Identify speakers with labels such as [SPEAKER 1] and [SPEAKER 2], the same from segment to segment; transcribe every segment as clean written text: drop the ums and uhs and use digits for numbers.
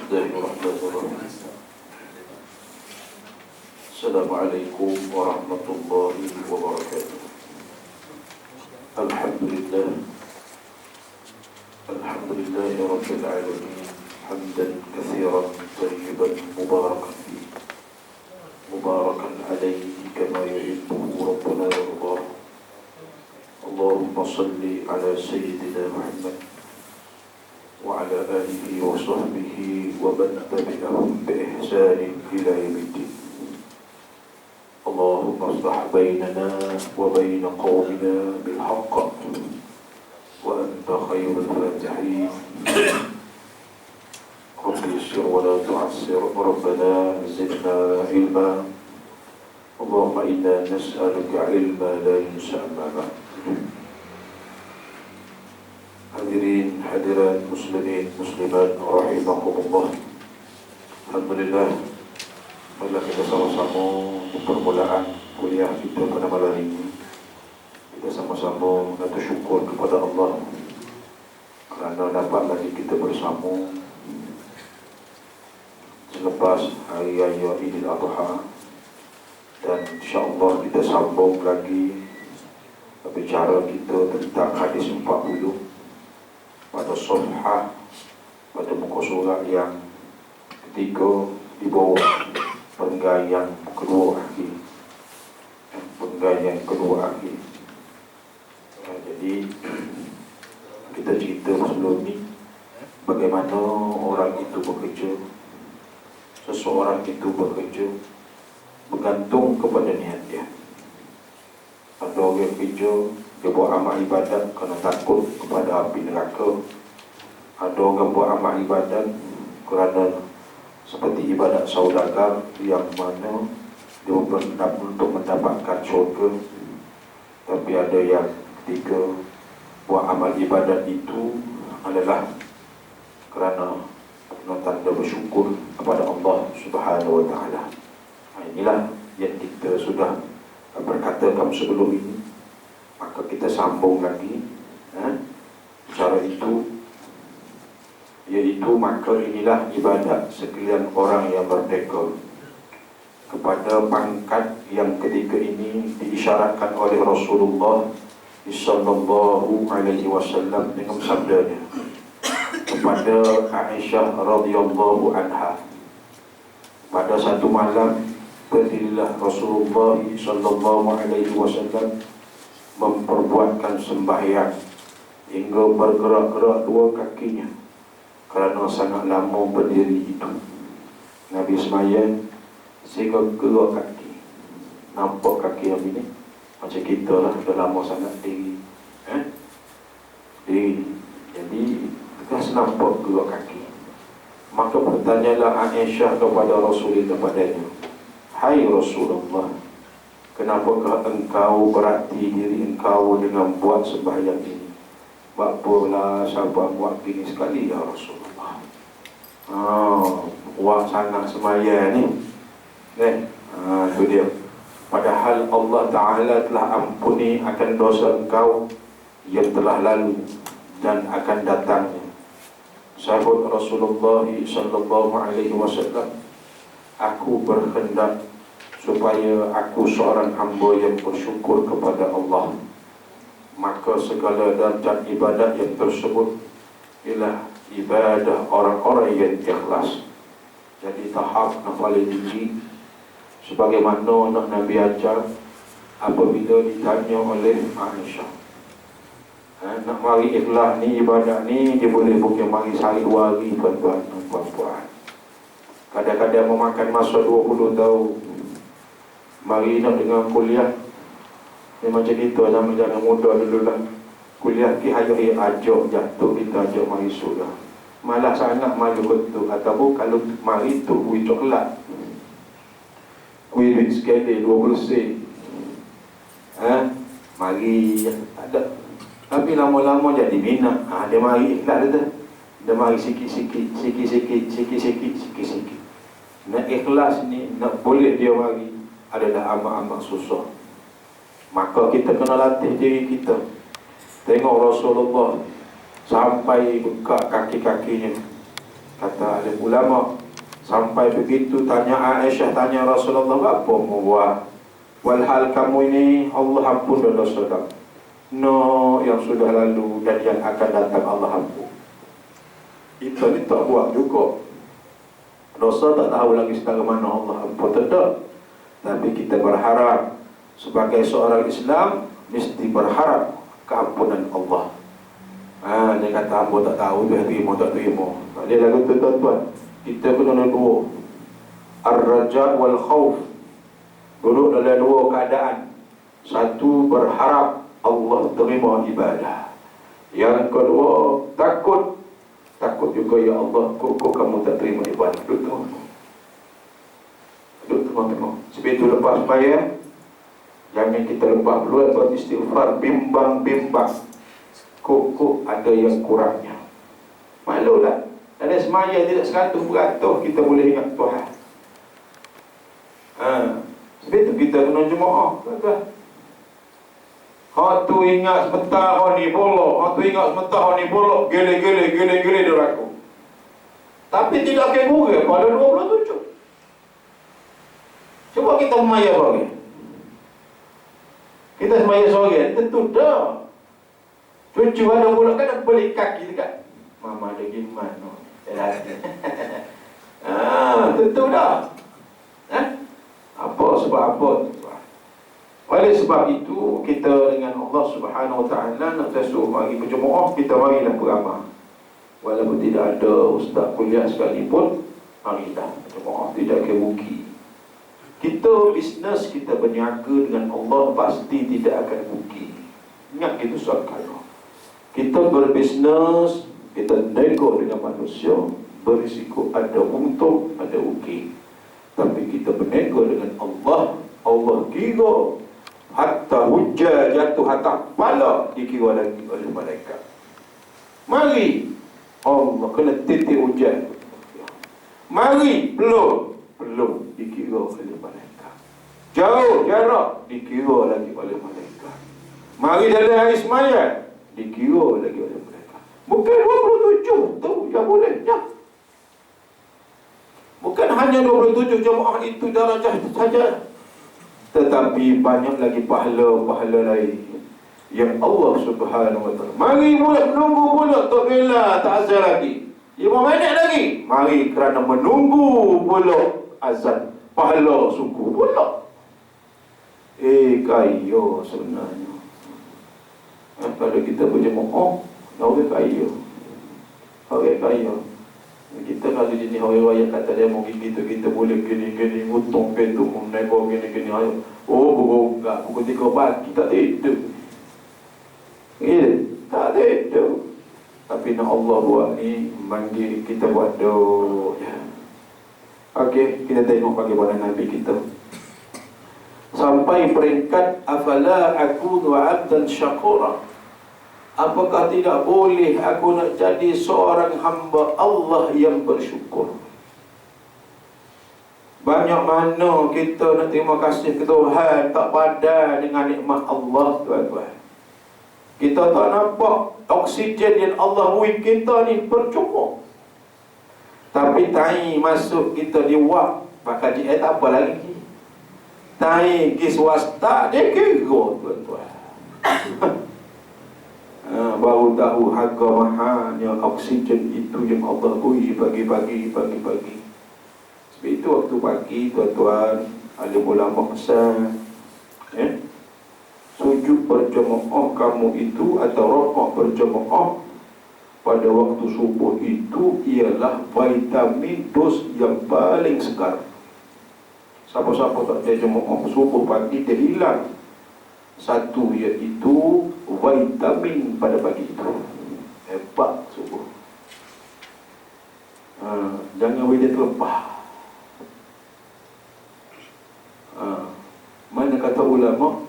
[SPEAKER 1] Bismillahirrahmanirrahim. Assalamualaikum warahmatullahi wabarakatuh. Alhamdulillah. Alhamdulillahi rabbil alamin. Hamdan katsiran tayyiban mubarakan fihi. Mubarakan alaihi kama yuhibbu rabbuna wa yardah. Allahumma salli ala sayyidina Muhammad wa ala alihi wa sahbihi wa man tabi'ahum bi ihsanin ila yaumiddin. Allahumma aslih bainana wa bain qaumina bil haqq wa anta khairul fatihin. Rabbi yassir wa la tu'assir, rabbana zidna ilma. Allahumma inna nas'aluka ilma la yunsa amma ba'd. Hadirin hadirat muslimin muslimat rahimakumullah. Alhamdulillah, marilah kita sama-sama di permulaan kuliah kita pada malam ini. Kita sama-sama mengatur syukur kepada Allah kerana dapat lagi kita bersama selepas hari raya Idul Adha, dan insya-Allah kita sambung lagi bicara kita tentang hadis 40 pada safhah, pada muka surat yang ketiga di bawah penggai yang kedua lagi. Jadi kita cerita sebelum ni bagaimana orang itu bekerja. Seseorang itu bekerja bergantung kepada niat dia. Ada orang kerja, dia buat amal ibadat kerana takut kepada api neraka. Ada orang buat amal ibadat kerana seperti ibadat saudagar yang mana dia untuk mendapatkan syurga. Tapi ada yang ketiga, buat amal ibadat itu adalah kerana tanda bersyukur kepada Allah Subhanahu wa ta'ala. Inilah yang kita sudah berkatakan sebelum ini. Maka kita sambung lagi cara itu, iaitu maka inilah ibadat sekalian orang yang merdeka. Kepada pangkat yang ketiga ini diisyaratkan oleh Rasulullah sallallahu alaihi wasallam dengan sabdanya kepada Aisyah radhiyallahu anha. Pada satu malam, berdirilah Rasulullah sallallahu alaihi wasallam memperbuatkan sembahyang hingga bergerak-gerak dua kakinya kerana sangat lama berdiri itu. Nabi sembahyang sehingga gerak kaki. Nampak kaki yang ini macam kita lah, dah lama sangat diri. Jadi kita nampak gerak kaki. Maka bertanyalah Aisyah kepada Rasulullah kepadanya, "Hai Rasulullah, kenapakah engkau berarti diri engkau dengan buat sembahyang ini? Bapalah sahabat buat gini sekali ya Rasulullah. Buat sangat sembahyang ni. Itu dia. Padahal Allah Ta'ala telah ampuni akan dosa engkau yang telah lalu dan akan datangnya." Sahabat Rasulullah sallallahu alaihi wasallam, "Aku berkehendak supaya aku seorang hamba yang bersyukur kepada Allah. Maka segala darjat ibadat yang tersebut ialah ibadah orang-orang yang ikhlas." Jadi tahap yang paling tinggi, sebagaimana nak Nabi ajar apabila ditanya oleh Aisyah, nak mari ikhlas ni, ibadat ni, dia boleh bukan mari sehari 2 hari, tuan-tuan dan puan-puan. Kadang-kadang memakan masa 20 tahun. Mari nak dengan kuliah ni macam itu, zaman-zaman muda dulu lah. Kuliah ki hayai ajak jatuh, kita ajak mari sudah. Malah sangat malu betul. Ataupun kalau mari tu kuih coklat, kuih duit sekali 20 sen. Mari tak ada. Tapi lama-lama jadi minat. Dia mari ikhlas dia. Dia mari sikit-sikit. Nak ikhlas ni, nak boleh dia mari, adalah amat-amat susah. Maka kita kena latih diri kita. Tengok Rasulullah sampai buka kaki-kakinya Kata alim ulama, sampai begitu tanya Aisyah, tanya Rasulullah, apa mau buat? Walhal kamu ini Allah ampun dosa kamu. No, yang sudah lalu dan yang akan datang Allah ampun. Kita ni tak buat juga. Dosa tak tahu lagi setara mana Allah ampun, tidak. Tapi kita berharap sebagai seorang Islam mesti berharap keampunan Allah. Dia kata ampun tak tahu, dia terima tak terima. Tak ada lagu tu tuan-tuan. Kita kena dua, ar-raja wal khauf. Duduk dalam dua keadaan. Satu, berharap Allah terima ibadah. Yang kedua, takut juga, ya Allah, kok kamu tak terima ibadah. Duduk tengok. Sebab itu lepas sembahyang, jangan kita lepas dulu buat istighfar, bimbang. Kok ada yang kurangnya. Malu tak? Ada sembahyang tidak 100% kita boleh ingat Tuhan. Sebab itu kita kena jemaah. Hak tu ingat sebentar, hak ni bolok. Gele diraku. Tapi tidak kegure pada 27. Cuba kita sembahyang lagi. Kita sembahyang sore, tentu dah. Cucu ada pula kan beli kaki dekat. Mama ada gimana? Tentu dah. Sebab apa? Oleh sebab itu, kita dengan Allah Subhanahu Wa Taala nak suruh mari berjemaah, kita marilah beramal. Walaupun tidak ada ustaz kuliah sekalipun, marilah berjemaah, tidak kerugi. Kita bisnes, kita berniaga dengan Allah, pasti tidak akan rugi. Ingat itu sekali. Kita berbisnes, kita nego dengan manusia, berisiko ada untung, ada rugi. Tapi kita bernego dengan Allah, Allah kira hatta hujjah jatuh atas kepala, dikira lagi oleh malaikat. Mari Allah kena titik hujan. Mari belum dikira oleh malaikat. Jauh jarak, dikira lagi oleh malaikat. Mari dalam hari sembahyang, dikira lagi oleh malaikat. Bukan 27 tu yang bolehnya. Bukan hanya 27 jemaah itu darajah saja, tetapi banyak lagi pahala-pahala lain yang Allah Subhanahu Wa Taala. Mari boleh menunggu pula, tak rela, tak azan lagi 5 minit lagi. Mari kerana menunggu pula azan, pahala suku pula. Kayo sebenarnya. Kalau kita berjemaah, orang kaya. Kita kalau jenis orang-orang kata dia mungkin kita boleh gini-gini, untung petu, menego gini-gini. Pukul 3 pagi tak tidur. Tak tidur. Tapi nak Allah buat ni, bagi kita buat doa. Okey, kita tengok bagaimana Nabi kita. Sampai peringkat afala akunu 'abdan syakura. Apakah tidak boleh aku nak jadi seorang hamba Allah yang bersyukur? Banyak mana kita nak terima kasih ke Tuhan, tak padan dengan nikmat Allah, tuan-tuan. Kita tak nampak oksigen yang Allah beri kita ni percuma. Tapi tai masuk kita di wak, maka dia tak apa lagi. Tai pergi swasta, dia kira, tuan-tuan. Baru tahu harga mahalnya oksigen itu yang Allah beri pagi-pagi. Sebab itu waktu pagi, tuan-tuan, alim ulama pesan, sujud berjemaah kamu itu atau rakaat berjemaah pada waktu subuh itu ialah vitamin dos yang paling segar. Siapa-siapa tak ada jemaah subuh pagi, dia hilang satu, iaitu vitamin pada pagi itu. Hebat subuh. Jangan boleh terlepas. Mana kata ulama,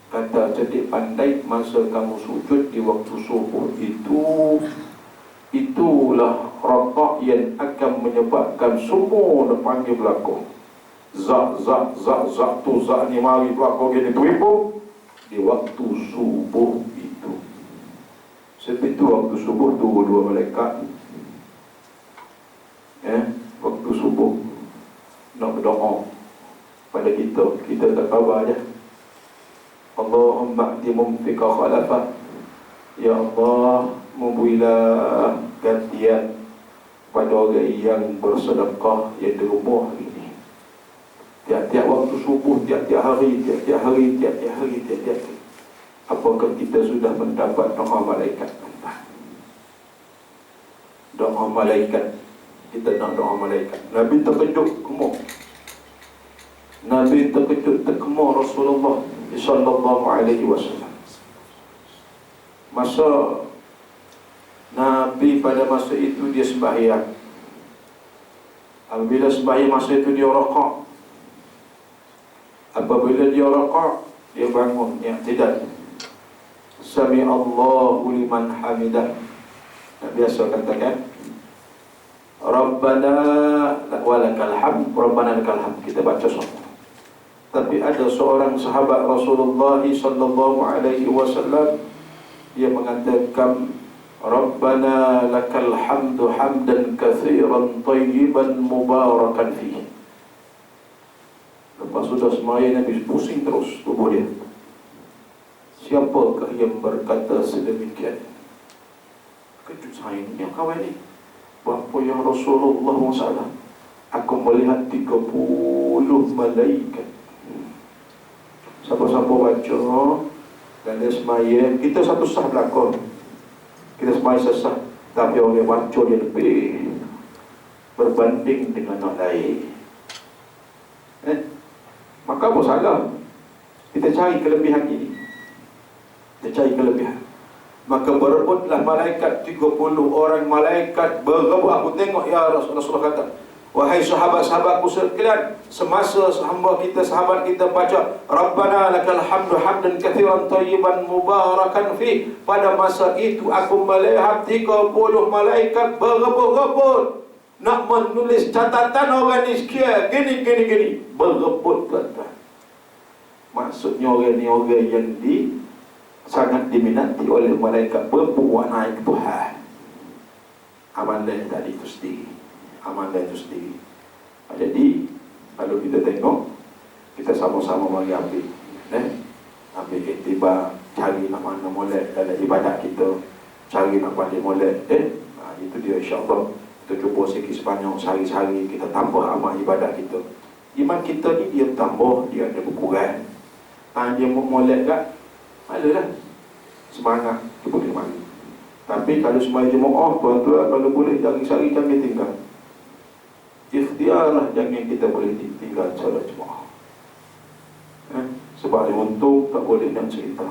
[SPEAKER 1] kata cerdik pandai, masa kamu sujud di waktu subuh itu, itulah rakaat yang akan menyebabkan semua panggil berlaku. Zak tu zak ni mari berlaku gini tu di waktu subuh itu. Sebab itu waktu subuh dua malaikat pada kita tak khabar je. Allahumma a'ti mumfika khalafa. Ya Allah, memberilah gantian pada orang yang bersedekah yang derma hari ini. Tiap-tiap waktu subuh, tiap-tiap hari. Apakah kita sudah mendapat doa malaikat? Doa malaikat. Kita nak doa malaikat. Nabi terkejut kemur. Nabi terkejut terkemur Rasulullah sallallahu alaihi wasallam. Masa Nabi pada masa itu dia sembahyang. Apabila sembahyang masa itu dia rakaat. Apabila dia rakaat, dia bangun yang tidak. Sami Allahu liman hamidah. Nabi biasa katakan Rabbana walakal hamd, Rabbana lakal hamd. Kita baca semua. Tapi ada seorang sahabat Rasulullah sallallahu alaihi wasallam dia mengatakan Rabbana lakal hamdu hamdan katsiran tayyiban mubarakan fihi. Lepas sudah sembahyang Nabi pusing terus tubuh dia. Siapakah yang berkata sedemikian? Kejut saya ni, yang kawan ni Bapa yang Rasulullah SAW, aku melihat 30 malaikat. Siapa-siapa baca dan dia sembahyang, kita satu sah belakang, kita sembahyang sesah, tapi orang yang baca dia lebih berbanding dengan orang lain. Maka apa salah? Kita cari kelebihan ini. Kita cari kelebihan. Maka berebutlah malaikat 30 orang malaikat berebut. Aku tengok ya Rasulullah kata, wahai sahabat-sahabatku sekalian, semasa sahabat kita baca Rabbana lakal hamdu hamdan katsiran tayyiban mubarakan fi, pada masa itu aku melihat 30 malaikat berebut-rebut nak menulis catatan orang ni sekian gini berebut tuan-tuan. Maksudnya orang ni orang yang sangat diminati oleh malaikat, berbuat naik ke Tuhan. Amalan tadi itu sendiri. Jadi kalau kita tengok, kita sama-sama mari ambil iktibar, cari nak mana molek dalam ibadat kita, cari nak pandai molek. Itu dia insya-Allah. Kita cuba sikit sebanyak sehari-hari kita tambah amal ibadat kita. Iman kita ni dia tambah, dia ada berkurang. Dia molek tak? Adalah semangat kita boleh mari. Tapi kalau sembahyang jemaah, tuan-tuan, kalau boleh jangan sehari jangan tinggal. Ikhtiarlah jangan kita boleh tinggal solat jemaah. Sebab untung tak boleh nak cerita.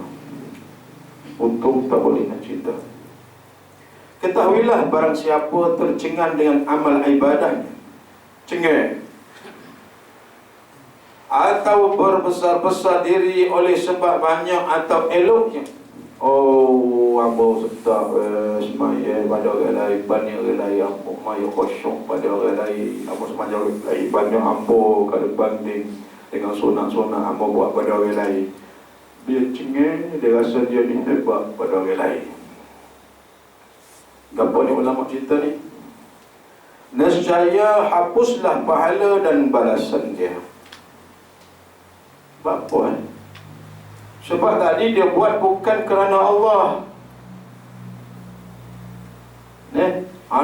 [SPEAKER 1] Ketahuilah barang siapa tercengang dengan amal ibadahnya, cengang atau berbesar-besar diri oleh sebab banyak atau eloknya. Ambo sedap semaya pada orang lain, banyak orang lain ambo maya kosong pada orang lain, ambo semaya orang lain banyak ambo kalau banding dengan sunat-sunat ambo buat pada orang lain. Dia cengeng, dia rasa dia ni hebat pada orang lain. Gapo ni ulama cerita ni? Nescaya hapuslah pahala dan balasan dia. Bapa sebab tadi dia buat bukan kerana Allah.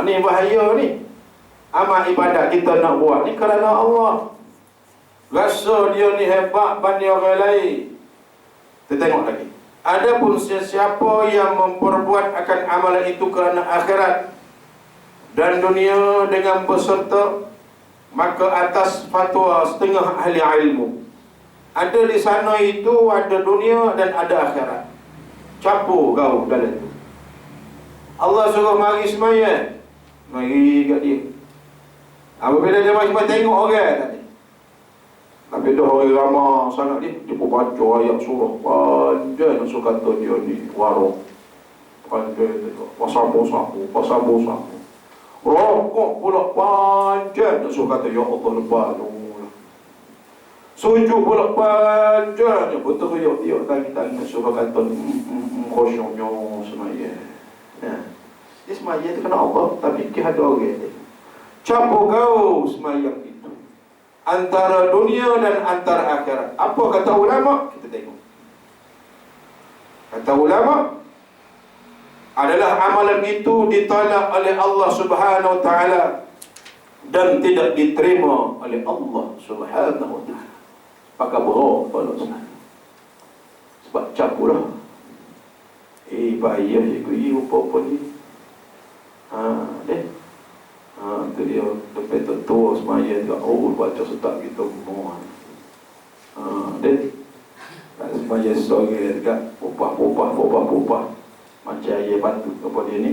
[SPEAKER 1] Ni bahaya ni. Amal ibadat kita nak buat ni kerana Allah. Rasa dia ni hebat banding orang lain. Kita tengok lagi. Adapun sesiapa yang memperbuat akan amalan itu kerana akhirat dan dunia dengan berserta, maka atas fatwa setengah ahli ilmu, ada di sana itu ada dunia dan ada akhirat. Campur kau dalam itu. Allah suruh mari semaya, mari kat dia. Apabila dia mari tengok orang tadi, tapi dah orang ramah sangat dia pun baca ayat surah panjang nak suka kata dia ni warung panjang tu, pasamu-samu rokok pula panjang nak suka kata ya Allah lepas tu. Sujud pula panjang, betul riak-riak tangan suruh kata khosyuknya semaya. Dia semaya tu kena Allah, tapi ada orang dia campur kau semayang itu. antara dunia dan antara akhirat. Apa kata ulama? Kita tengok. Kata ulama, adalah amalan itu ditolak oleh Allah Subhanahu wa taala dan tidak diterima oleh Allah Subhanahu wa taala. Pakai berapa kalau sana? Sebab campurlah. Bahaya je kau apa-apa ni. Tu dia lepas tu tua semaya juga. Baca setak kita semua. Tak semaya seorang juga. Pupah. Macam air batu kepada dia ni.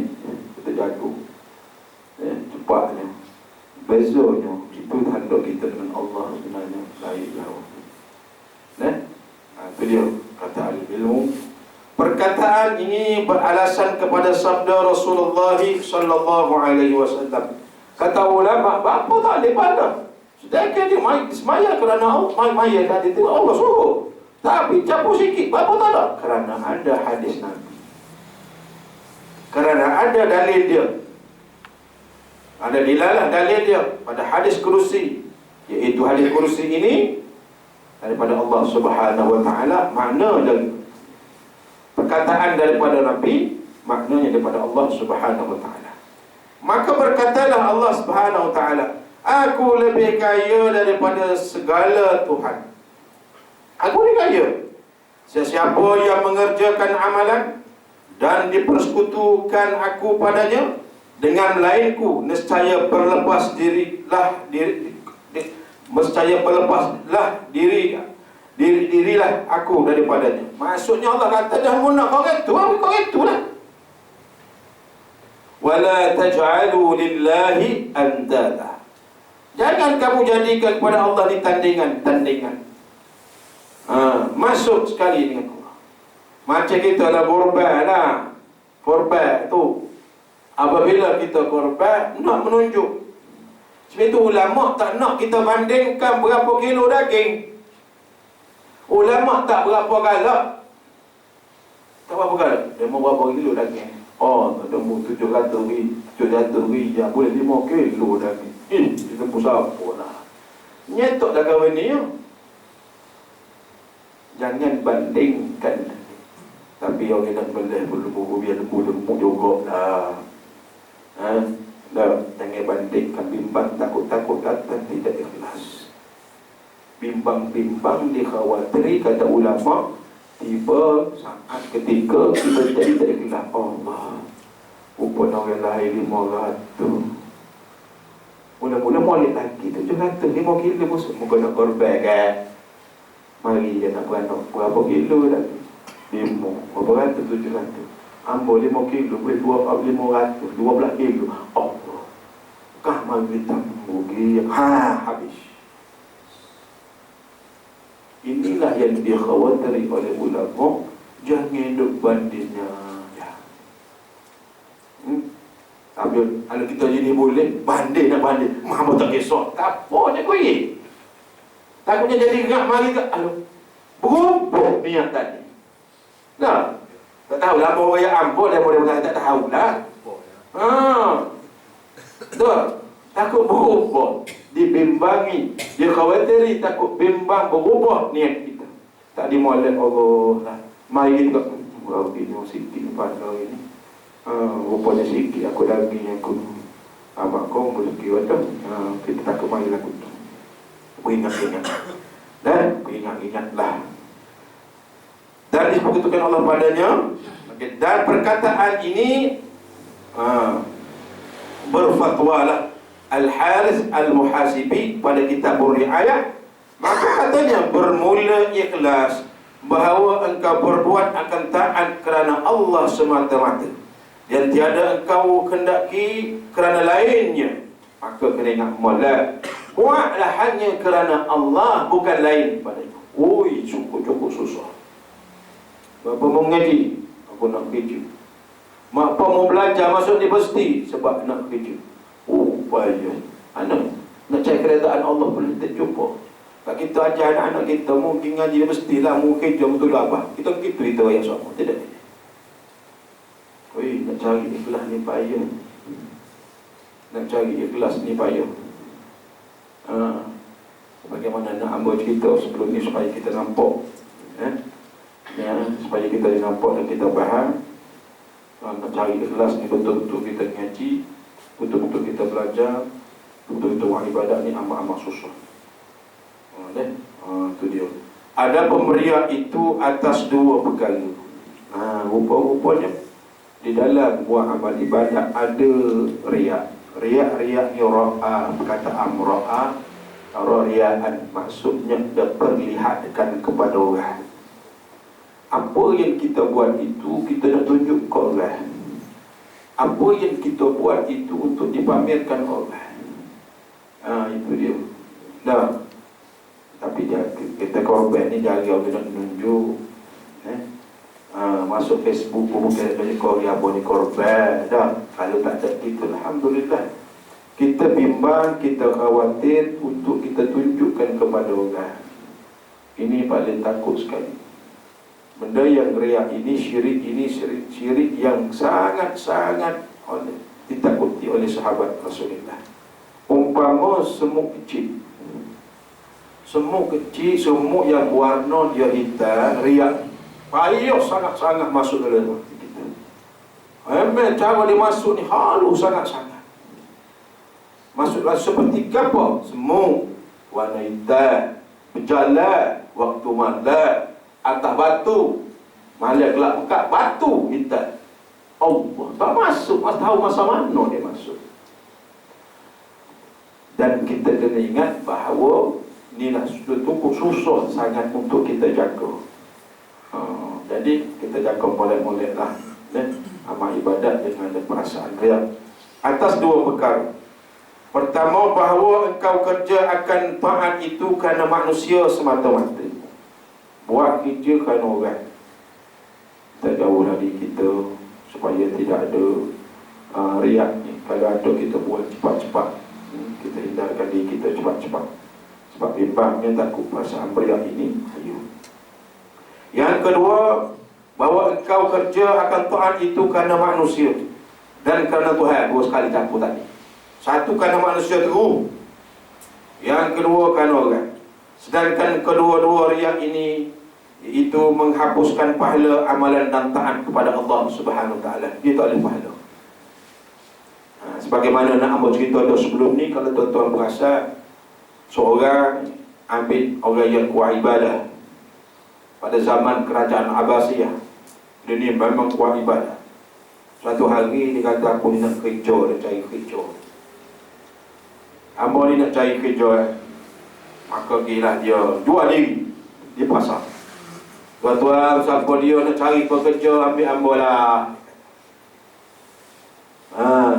[SPEAKER 1] Kita jago. Cepatnya. Bezanya. Itu tanda kita dengan Allah sebenarnya. Baiklah. Itu dia kata al-ilmu. Perkataan ini beralasan kepada sabda Rasulullah sallallahu alaihi wasallam. Kata ulama, apa tak boleh pada? Sedangkan dia semaya kerana Allah tadi itu Allah suruh. Tapi capur sikit, apa tak ada? Kerana ada hadis Nabi. Kerana ada dalil dia. Ada dilalah dalil dia pada hadis kursi, iaitu hadis kursi ini daripada Allah Subhanahu wa taala, makna dan perkataan daripada Nabi, maknanya daripada Allah Subhanahu wa taala. Maka berkatalah Allah Subhanahu wa taala, aku lebih kaya daripada segala Tuhan. Aku lebih kaya. Sesiapa yang mengerjakan amalan dan dipersekutukan aku padanya dengan lainku, nescaya berlepas dirilah aku daripadanya. Maksudnya Allah kata dah nak kau itulah. Wala taj'alu lillahi andada. Jangan kamu jadikan kepada Allah ni tandingan. Masuk sekali dengan Allah. Macam kita lah korban lah. Korban tu, apabila kita korban, nak menunjuk. Sebab itu ulama tak nak kita bandingkan berapa kilo daging. Ulama tak berapa galak. Tak berapa galak. Dia mau berapa kilo daging. Dia mau 700 ribu. Ya boleh 5 kilo daging. Kita pusat apa lah. Nyetok dah kawan ni. Jangan bandingkan. Tapi orang nak boleh biar lembu juga lah. Jangan bandingkan. Bimbang takut-takut datang tidak ikhlas. Bimbang-bimbang dikhawatiri, kata ulama, tiba saat ketika kita jadi tak ikhlas. Allah, rupanya orang lain 500. Mula-mula molek lagi 700, 5 kilo pun muka nak korban kan. Mari dia nak beranak berapa kilo dah. 5, berapa ratus, 700. Ambil 5 kilo, boleh 500, 12 kilo. Allah, kah mari tambah habis. Inilah yang dikhawatiri oleh ulama. Jangan duk bandingnya. Tapi kalau kita jadi boleh banding nak banding, Muhammad tak kisah. Tak apa je kau ini. Takutnya jadi ingat mari ke berubah niat tadi. Nah, tak tahu lah bawa yang ampun dan mudah-mudahan tak tahu lah. Betul. Takut berubah, dibimbangi, dia khawatiri, takut bimbang berubah niat kita. Tak dimolek Allah lah. Mari kita ini sikit pada ini. Rupanya sikit aku lagi yang aku abang kau rezeki wadah. Kita takut mari lagu tu. Ingat-ingat. Dan ingat-ingatlah. Dan disebutkan Allah padanya. Dan perkataan ini berfatwalah Al-Harith Al-Muhasibi pada kitab Riayah. Maka katanya, bermula ikhlas bahawa engkau berbuat akan taat kerana Allah semata-mata dan tiada engkau kendaki kerana lainnya. Maka kena ingat molek, buatlah hanya kerana Allah, bukan lain padanya. Cukup susah. Bapa mau mengaji, aku nak kerja. Mak pak mau belajar masuk universiti sebab nak kerja. Bahaya. Anak nak cari keredaan Allah boleh tak jumpa. Kalau kita ajar anak-anak kita mungkin ngaji mestilah mungkin kerja betul apa. Kita kita yang sama. Tidak. Nak cari ikhlas ni payah. Nak cari ikhlas ni payah. mana nak ambil cerita sebelum ni supaya kita nampak, supaya kita nampak dan kita faham. Mencari ikhlas ni betul-betul kita ngaji, betul-betul kita belajar, betul-betul buat ibadat ni amat-amat susah. Itu dia. Ada pemberian itu atas dua perkara. Rupa-rupanya di dalam buat amal ibadat ada riak. Riak ni ra'a, perkataan ra'a, riaan, maksudnya dia perlihatkan kepada orang. Apa yang kita buat itu kita nak tunjuk ke orang. Apa yang kita buat itu untuk dipamerkan orang. Itu dia. Nah, tapi kita korban ni jaga orang nak tunjuk. Masuk Facebook pun bukan banyak korban apa ni korban. Dah, kalau tak ada kita, alhamdulillah. Kita bimbang, kita khawatir untuk kita tunjukkan kepada orang. Ini paling takut sekali. Benda yang riak ini, syirik yang sangat-sangat ditakuti oleh sahabat Rasulullah. Umpama semut kecil, semut yang warna dia hitam, riak, payah sangat-sangat masuk dalam hati kita. Cara dia masuk ni halus sangat-sangat. Masuklah seperti apa? Semut warna hitam, berjalan waktu malam atas batu, malam gelap buka batu hitam. Allah tak masuk, tahu masa mana dia masuk. Dan kita kena ingat bahawa ni nak cukup susah sangat untuk kita jaga. Jadi kita jaga molek-molek lah amal ibadat dengan perasaan riak atas dua perkara. Pertama, bahawa engkau kerja akan taat itu kerana manusia semata-mata. Buat kerja kerana orang. Kita jauh dari kita supaya tidak ada riak ni. Kalau ada kita buat cepat-cepat, kita hindarkan diri kita cepat-cepat. Sebab bimbangnya takut perasaan riak ini. Yang kedua, bahawa engkau kerja akan taat itu kerana manusia dan kerana Tuhan. Dua sekali campur tadi. Satu kerana manusia terus, yang kedua kerana orang. Sedangkan kedua-dua riak ini itu menghapuskan pahala amalan dan taat kepada Allah Subhanahu Taala. Dia tak ada pahala. Sebagaimana nak ambil cerita dah sebelum ni, kalau tuan-tuan berasa seorang ambil orang yang kuat ibadah pada zaman kerajaan Abbasiyah, dia ni memang kuat ibadah. Suatu hari dia kata, aku ni nak kerja, dia cari kerja. Hamba ni nak cari kerja, maka gila dia jual diri di pasar. Tuan-tuan, siapa dia nak cari pekerja, ambil hamba lah.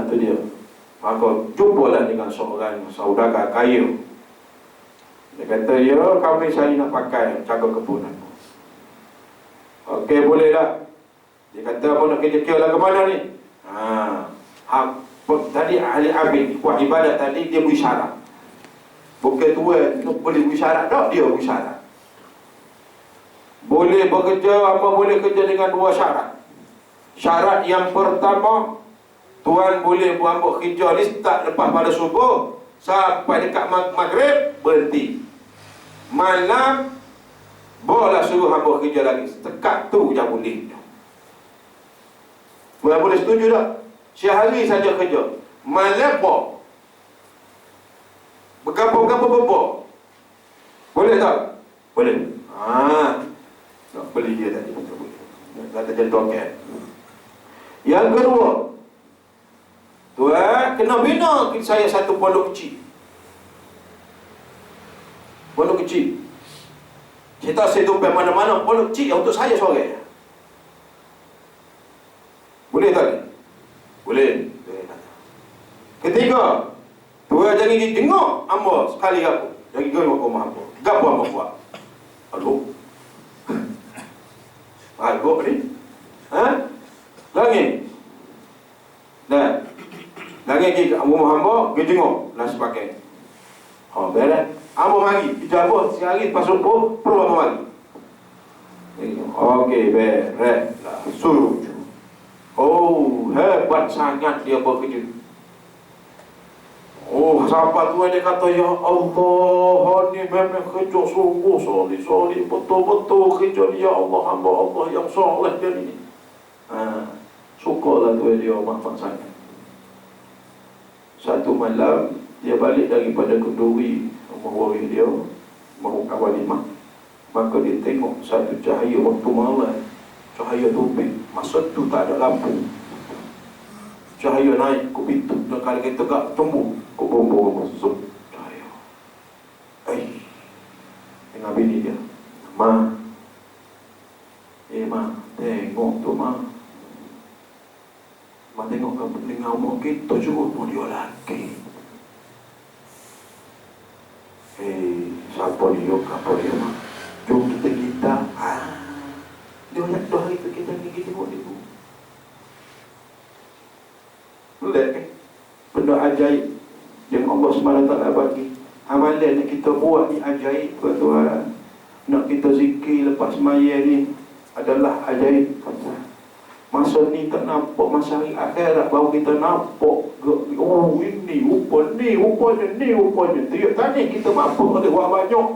[SPEAKER 1] Itu dia. Maka jumpalah dengan seorang saudara kaya. Dia kata, ya kami saya nak pakai jaga kepunan. Okey, boleh lah. Dia kata, apa nak kerja lah ke mana ni? Tadi ahli abid buat ibadat tadi, dia bersyarat. Bukan tuan boleh bersyarat, tak, dia bersyarat. Boleh bekerja, apa boleh kerja dengan dua syarat. Syarat yang pertama, tuan boleh buat kerja ni start lepas pada subuh sampai dekat maghrib, berhenti. Malam boleh suruh hamba kerja lagi. Sekat tu je boleh. Tuan boleh setuju tak? Sehari saja kerja, malam boh, berapa-berapa boh, boleh tak? Boleh. Nak beli dia tadi, kata jentokan. Yang kedua, tuan kena bina saya satu pondok kecil. Pondok kecil. Kita setupai mana-mana pondok kecil untuk saya seorang. Boleh tak? Boleh. Ketiga, tuan jangan pergi tengok hamba sekali apa. Jangan pergi tengok rumah hamba. Gapo hamba buat? Aduh. Agak ni. Lagi. Dah. Lagi pergi ke rumah hamba, pergi tengok dan sebagainya. Beres. Hamba mari. Kita apa? Sehari lepas subuh, perlu hamba mari. Okey, beres. Suruh. Oh, hebat sangat dia bekerja. Oh, sahabat tu dia kata, ya Allah, ni memang kerja sungguh soleh, betul-betul kerja ni, ya Allah, hamba Allah yang soleh dia ni. Syukurlah tu dia mak sangat. Satu malam dia balik daripada kenduri rumah waris dia, rumah Walimah. Maka dia tengok satu cahaya waktu malam, cahaya tubik. Masa tu tak ada lampu, cahaya naik ke pintu, dan kalau kita tegak tumbuh ke bumbung masuk cahaya. Dengan bini dia, Ma, Ma, tengok tu Ma tengok kamu dengan umur kita juga pun dia lelaki. Siapa dia, apa dia Ma? Jom kita dia banyak doa itu kita ni tengok dia tu. Lihat benda ajaib yang Allah SWT bagi. Amalan yang kita buat ni ajaib, tuan-tuan. Nak kita zikir lepas semaya ni adalah ajaib. Masa ni tak nampak, masa hari akhirat baru kita nampak. Oh, ini rupanya. Tiap tadi kita mampu ada buat banyak.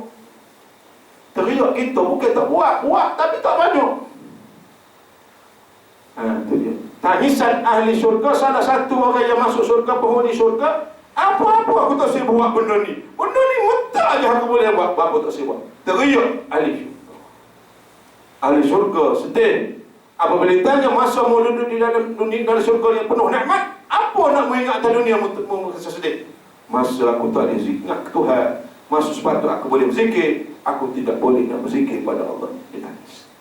[SPEAKER 1] Teriak kita bukan tak buat tapi tak banyak. Itu dia. Tangisan ahli syurga, salah satu orang yang masuk syurga, penghuni syurga, apa-apa aku tak saya buat benda ni mutak aja aku boleh buat, apa tak saya buat. Teriak ahli syurga sedih. Apabila ditanya masa mau duduk di dalam dunia, dalam syurga yang penuh nikmat, apa nak mengingatkan dunia merasa sedih? Masa aku tak boleh ingat Tuhan, masa sepatut aku boleh berzikir, aku tidak boleh nak berzikir pada Allah. Dia tangis.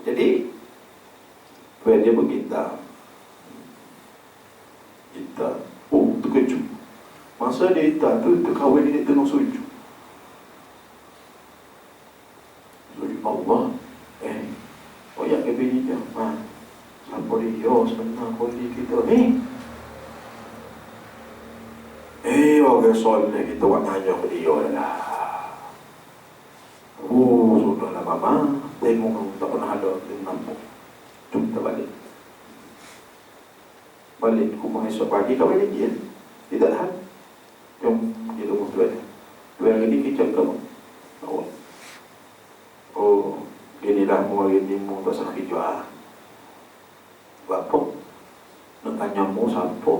[SPEAKER 1] Jadi dia berkita, terkejut. Masa dia kawan dia tengah sujud. Allah, yang ke bini dia, siapa dia sebenarnya boleh kita orang soleh kita buat tanya ke dia lah. Sudahlah mama, tengok tak pernah ada dia nampak. Jom kita balik ke rumah esok pagi, kawin lagi dia tak tahan. Jom kita tunggu tuan ini kita ke inilah hari ni mu tak salah kerja. Bapa nak tanya mu siapa?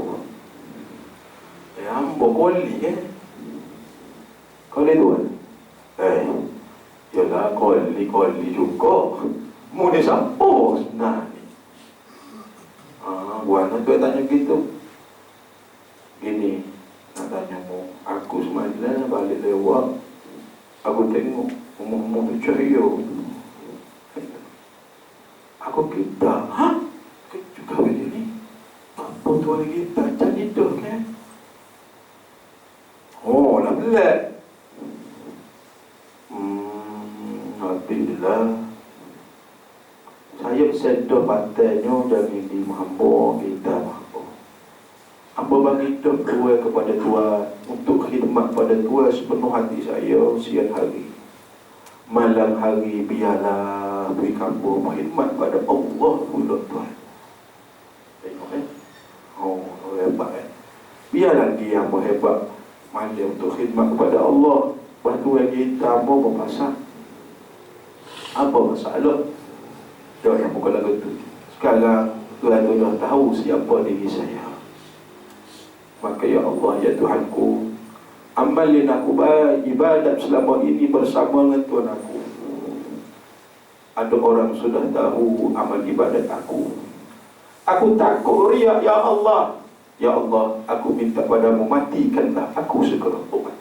[SPEAKER 1] Hamba koli koli tuan. Yalah koli juga. Mu ni siapa sebenarnya? Buat tu tanya gitu. Gini, nak tanya mu, aku semalam balik lewat, aku tengok umur-umur tu cahaya. Aku kita, juga benda ni. Apa tu lagi kita macam itu kan? Lah belat. Alhamdulillah. Saya sedar patahnya jangan di hamba kita hamba. Hamba bagi hidup Tuhan kepada Tuhan, untuk khidmat pada Tuhan sepenuh hati saya siang hari. Malam hari biarlah beri kamu berkhidmat pada Allah pula Tuhan. Tengok hebat biarlah dia yang berhebat malam untuk khidmat kepada Allah. Waktu yang kita mau berpasang, apa masalah? Dia yang bukan lagu tu. Sekarang Tuhan dah tahu siapa diri saya. Maka ya Allah, ya Tuhanku, amal yang aku ibadat selama ini bersama dengan Tuhan aku. Ada orang sudah tahu amal ibadat aku. Aku takut riak, ya Allah. Ya Allah, aku minta padamu, matikanlah aku segera mati.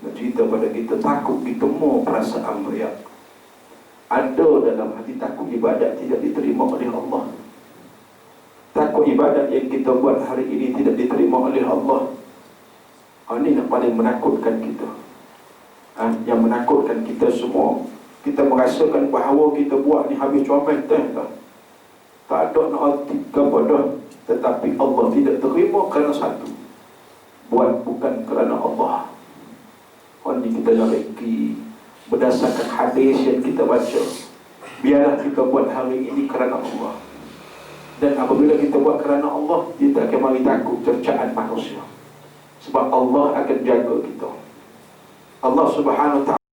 [SPEAKER 1] Nak cerita pada kita, takut kita mau perasaan riak. Ada dalam hati takut ibadat tidak diterima oleh Allah. Takut ibadat yang kita buat hari ini tidak diterima oleh Allah. Ini yang paling menakutkan kita. Yang menakutkan kita semua, kita merasakan bahawa kita buat ni habis comel tak ada nak arti kepada, tetapi Allah tidak terima kerana satu, buat bukan kerana Allah. Ini kita nak reki berdasarkan hadis yang kita baca. Biarlah kita buat hari ini kerana Allah. Dan apabila kita buat kerana Allah, kita akan mari takut cercaan manusia. Sebab Allah akan jaga kita. Allah Subhanahu wa ta'ala